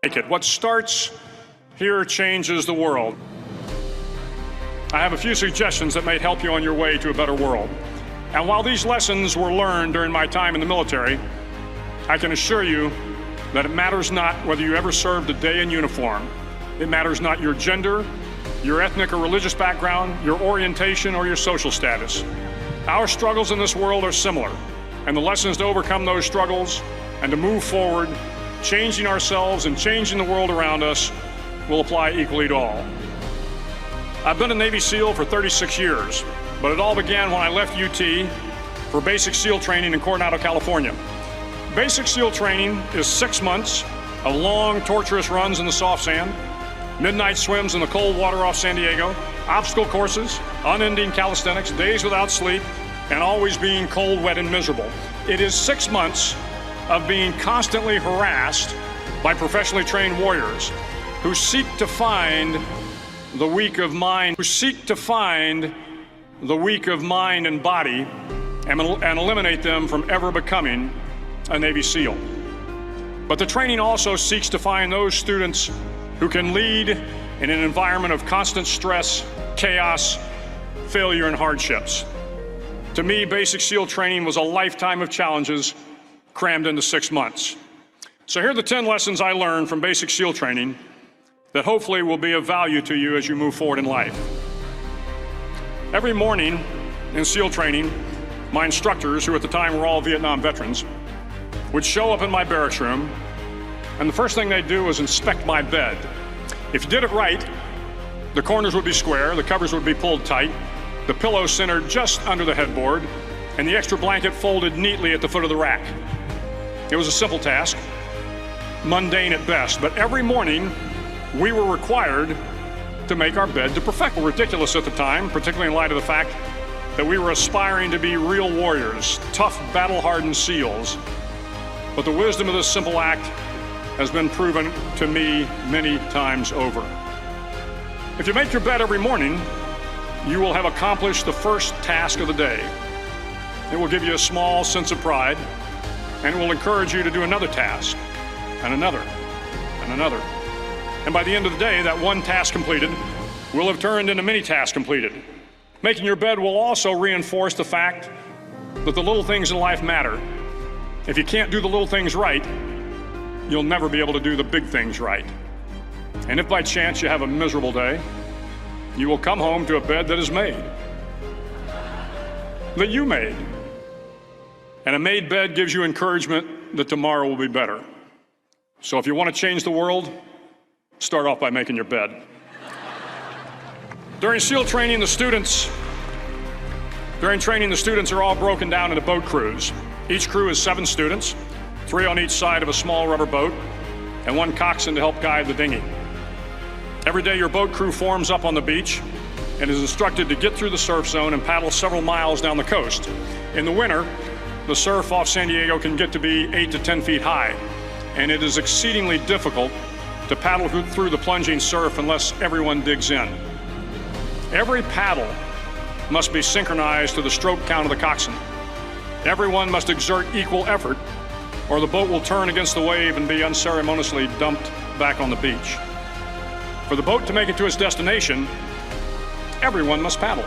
What starts here changes the world. I have a few suggestions that may help you on your way to a better world. And while these lessons were learned during my time in the military, I can assure you that it matters not whether you ever served a day in uniform. It matters not your gender, your ethnic or religious background, your orientation, or your social status. Our struggles in this world are similar, and the lessons to overcome those struggles and to move forward, changing ourselves and changing the world around us, will apply equally to all. I've been a Navy SEAL for 36 years, but it all began when I left UT for basic SEAL training in Coronado, California. Basic SEAL training is 6 months of long, torturous runs in the soft sand, midnight swims in the cold water off San Diego, obstacle courses, unending calisthenics, days without sleep, and always being cold, wet, and miserable. It is 6 months of being constantly harassed by professionally trained warriors who seek to find the weak of mind, and body and eliminate them from ever becoming a Navy SEAL. But the training also seeks to find those students who can lead in an environment of constant stress, chaos, failure, and hardships. To me, basic SEAL training was a lifetime of challenges crammed into 6 months. So here are the 10 lessons I learned from basic SEAL training that hopefully will be of value to you as you move forward in life. Every morning in SEAL training, my instructors, who at the time were all Vietnam veterans, would show up in my barracks room, and the first thing they'd do was inspect my bed. If you did it right, the corners would be square, the covers would be pulled tight, the pillow centered just under the headboard, and the extra blanket folded neatly at the foot of the rack. It was a simple task, mundane at best, but every morning we were required to make our bed to perfection. Ridiculous at the time, particularly in light of the fact that we were aspiring to be real warriors, tough, battle-hardened SEALs. But the wisdom of this simple act has been proven to me many times over. If you make your bed every morning, you will have accomplished the first task of the day. It will give you a small sense of pride, and it will encourage you to do another task, and another, and another. And by the end of the day, that one task completed will have turned into many tasks completed. Making your bed will also reinforce the fact that the little things in life matter. If you can't do the little things right, you'll never be able to do the big things right. And if by chance you have a miserable day, you will come home to a bed that is made, that you made. And a made bed gives you encouragement that tomorrow will be better. So if you want to change the world, start off by making your bed. During SEAL training, the students are all broken down into boat crews. Each crew is 7 students, 3 on each side of a small rubber boat, and 1 coxswain to help guide the dinghy. Every day, your boat crew forms up on the beach and is instructed to get through the surf zone and paddle several miles down the coast. In the winter, the surf off San Diego can get to be 8 to 10 feet high, and it is exceedingly difficult to paddle through the plunging surf unless everyone digs in. Every paddle must be synchronized to the stroke count of the coxswain. Everyone must exert equal effort, or the boat will turn against the wave and be unceremoniously dumped back on the beach. For the boat to make it to its destination, everyone must paddle.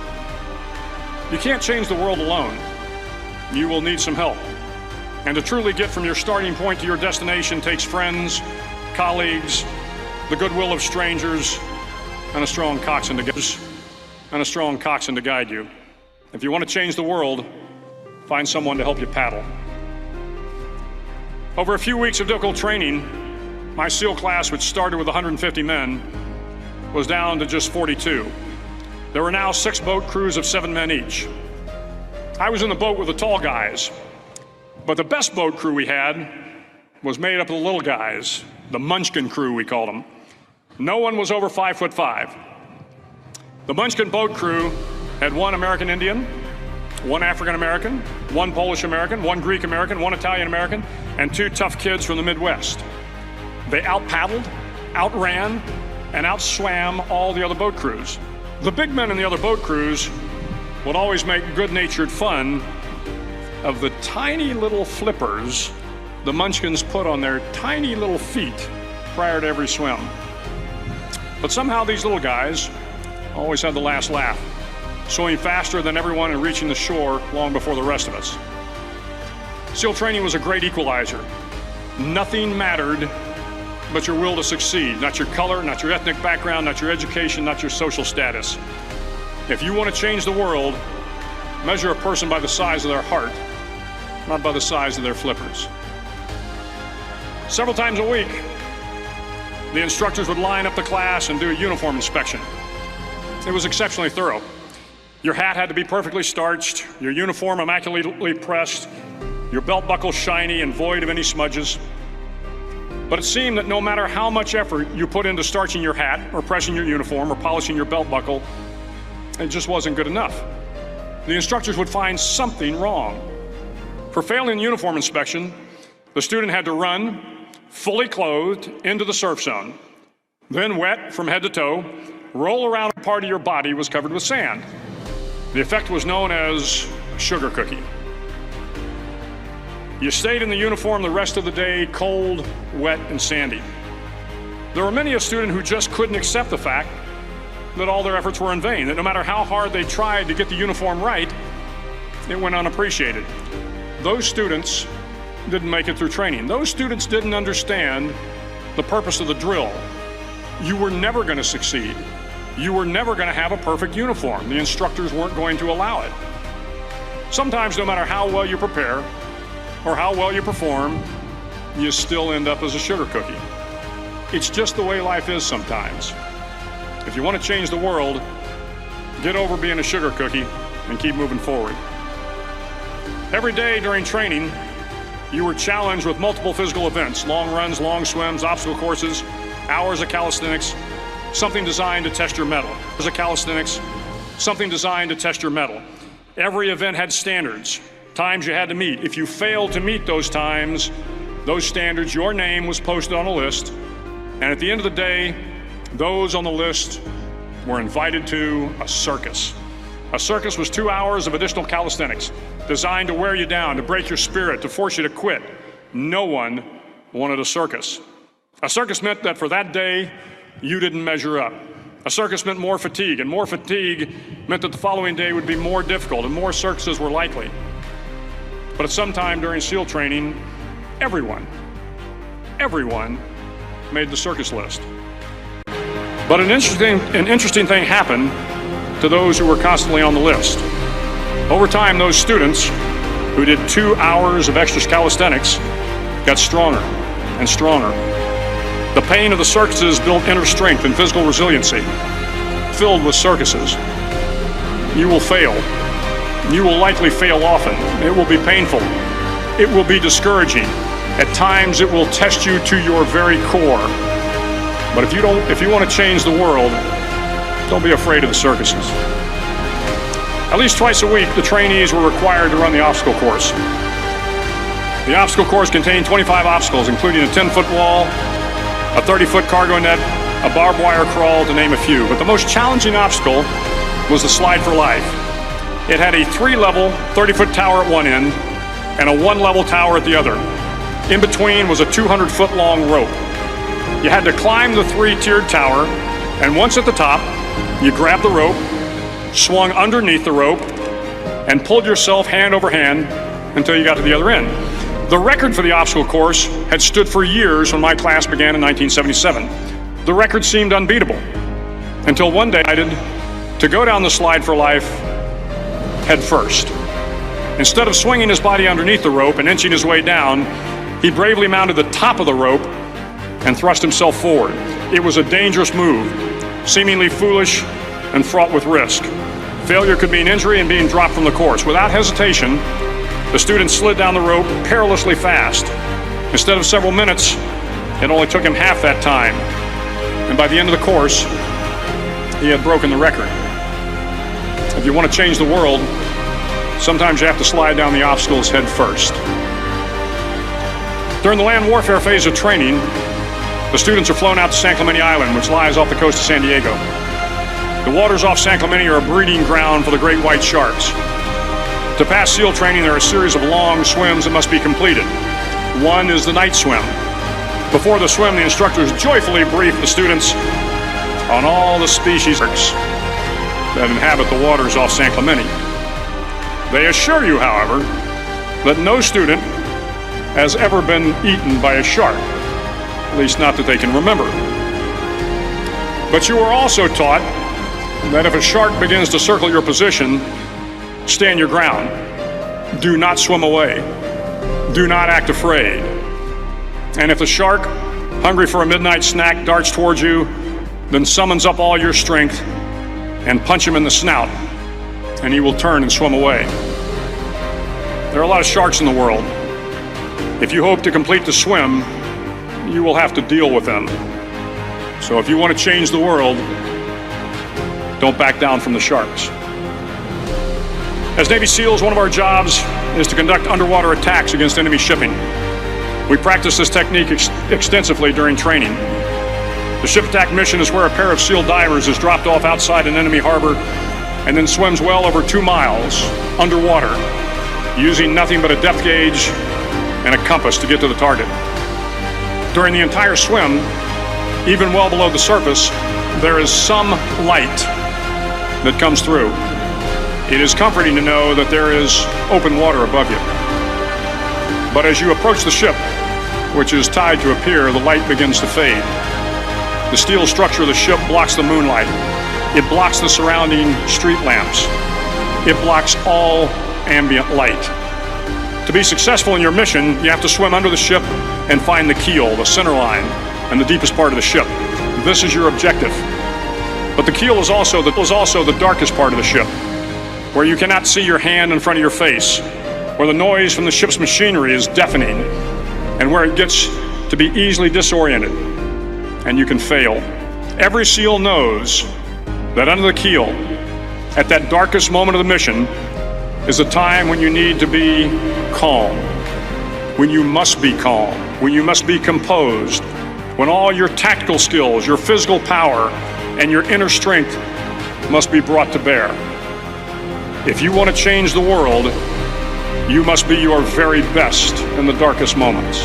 You can't change the world alone. You will need some help. And to truly get from your starting point to your destination takes friends, colleagues, the goodwill of strangers, and a strong coxswain to guide you. If you want to change the world, find someone to help you paddle. Over a few weeks of difficult training, my SEAL class, which started with 150 men, was down to just 42. There were now 6 boat crews of 7 men each. I was in the boat with the tall guys, but the best boat crew we had was made up of the little guys, the Munchkin crew, we called them. No one was over 5'5". The Munchkin boat crew had 1 American Indian, 1 African American, 1 Polish American, 1 Greek American, 1 Italian American, and 2 tough kids from the Midwest. They out-paddled, outran, and outswam all the other boat crews. The big men in the other boat crews would always make good-natured fun of the tiny little flippers the Munchkins put on their tiny little feet prior to every swim. But somehow these little guys always had the last laugh, swimming faster than everyone and reaching the shore long before the rest of us. SEAL training was a great equalizer. Nothing mattered but your will to succeed, not your color, not your ethnic background, not your education, not your social status. If you want to change the world, measure a person by the size of their heart, not by the size of their flippers. Several times a week, the instructors would line up the class and do a uniform inspection. It was exceptionally thorough. Your hat had to be perfectly starched, your uniform immaculately pressed, your belt buckle shiny and void of any smudges. But it seemed that no matter how much effort you put into starching your hat or pressing your uniform or polishing your belt buckle, it just wasn't good enough. The instructors would find something wrong. For failing the uniform inspection, the student had to run, fully clothed, into the surf zone. Then wet from head to toe, roll around a part of your body was covered with sand. The effect was known as a sugar cookie. You stayed in the uniform the rest of the day, cold, wet, and sandy. There were many a student who just couldn't accept the fact that all their efforts were in vain, that no matter how hard they tried to get the uniform right, it went unappreciated. Those students didn't make it through training. Those students didn't understand the purpose of the drill. You were never going to succeed. You were never going to have a perfect uniform. The instructors weren't going to allow it. Sometimes, no matter how well you prepare or how well you perform, you still end up as a sugar cookie. It's just the way life is sometimes. If you want to change the world, get over being a sugar cookie and keep moving forward. Every day during training, you were challenged with multiple physical events: long runs, long swims, obstacle courses, hours of calisthenics, something designed to test your mettle. Hours of calisthenics, something designed to test your mettle. Every event had standards, times you had to meet. If you failed to meet those times, those standards, your name was posted on a list, and at the end of the day, those on the list were invited to a circus. A circus was 2 hours of additional calisthenics, designed to wear you down, to break your spirit, to force you to quit. No one wanted a circus. A circus meant that for that day, you didn't measure up. A circus meant more fatigue, and more fatigue meant that the following day would be more difficult and more circuses were likely. But at some time during SEAL training, everyone made the circus list. But an interesting thing happened to those who were constantly on the list. Over time, those students who did 2 hours of extra calisthenics got stronger and stronger. The pain of the circuses built inner strength and physical resiliency. Filled with circuses, you will fail. You will likely fail often. It will be painful. It will be discouraging. At times, it will test you to your very core. But if you want to change the world, don't be afraid of the circuses. At least twice a week, the trainees were required to run the obstacle course. The obstacle course contained 25 obstacles, including a 10-foot wall, a 30-foot cargo net, a barbed wire crawl, to name a few. But the most challenging obstacle was the slide for life. It had a 3-level, 30-foot tower at one end and a 1-level tower at the other. In between was a 200-foot long rope. You had to climb the 3-tiered tower, and once at the top, you grabbed the rope, swung underneath the rope, and pulled yourself hand over hand until you got to the other end. The record for the obstacle course had stood for years when my class began in 1977. The record seemed unbeatable until one day I decided to go down the slide for life head first. Instead of swinging his body underneath the rope and inching his way down, he bravely mounted the top of the rope and thrust himself forward. It was a dangerous move, seemingly foolish and fraught with risk. Failure could mean injury and being dropped from the course. Without hesitation, the student slid down the rope perilously fast. Instead of several minutes, it only took him half that time. And by the end of the course, he had broken the record. If you want to change the world, sometimes you have to slide down the obstacles head first. During the land warfare phase of training, the students are flown out to San Clemente Island, which lies off the coast of San Diego. The waters off San Clemente are a breeding ground for the great white sharks. To pass SEAL training, there are a series of long swims that must be completed. One is the night swim. Before the swim, the instructors joyfully brief the students on all the species that inhabit the waters off San Clemente. They assure you, however, that no student has ever been eaten by a shark, at least not that they can remember. But you are also taught that if a shark begins to circle your position, stand your ground. Do not swim away. Do not act afraid. And if the shark, hungry for a midnight snack, darts towards you, then summons up all your strength and punch him in the snout, and he will turn and swim away. There are a lot of sharks in the world. If you hope to complete the swim, you will have to deal with them. So if you want to change the world, don't back down from the sharks. As Navy SEALs, one of our jobs is to conduct underwater attacks against enemy shipping. We practice this technique extensively during training. The ship attack mission is where a pair of SEAL divers is dropped off outside an enemy harbor and then swims well over 2 miles underwater, using nothing but a depth gauge and a compass to get to the target. During the entire swim, even well below the surface, there is some light that comes through. It is comforting to know that there is open water above you. But as you approach the ship, which is tied to a pier, the light begins to fade. The steel structure of the ship blocks the moonlight. It blocks the surrounding street lamps. It blocks all ambient light. To be successful in your mission, you have to swim under the ship and find the keel, the center line, and the deepest part of the ship. This is your objective. But the keel is also the darkest part of the ship, where you cannot see your hand in front of your face, where the noise from the ship's machinery is deafening, and where it gets to be easily disoriented, and you can fail. Every SEAL knows that under the keel, at that darkest moment of the mission, is a time when you need to be calm, when you must be calm, when you must be composed, when all your tactical skills, your physical power, and your inner strength must be brought to bear. If you want to change the world, you must be your very best in the darkest moments.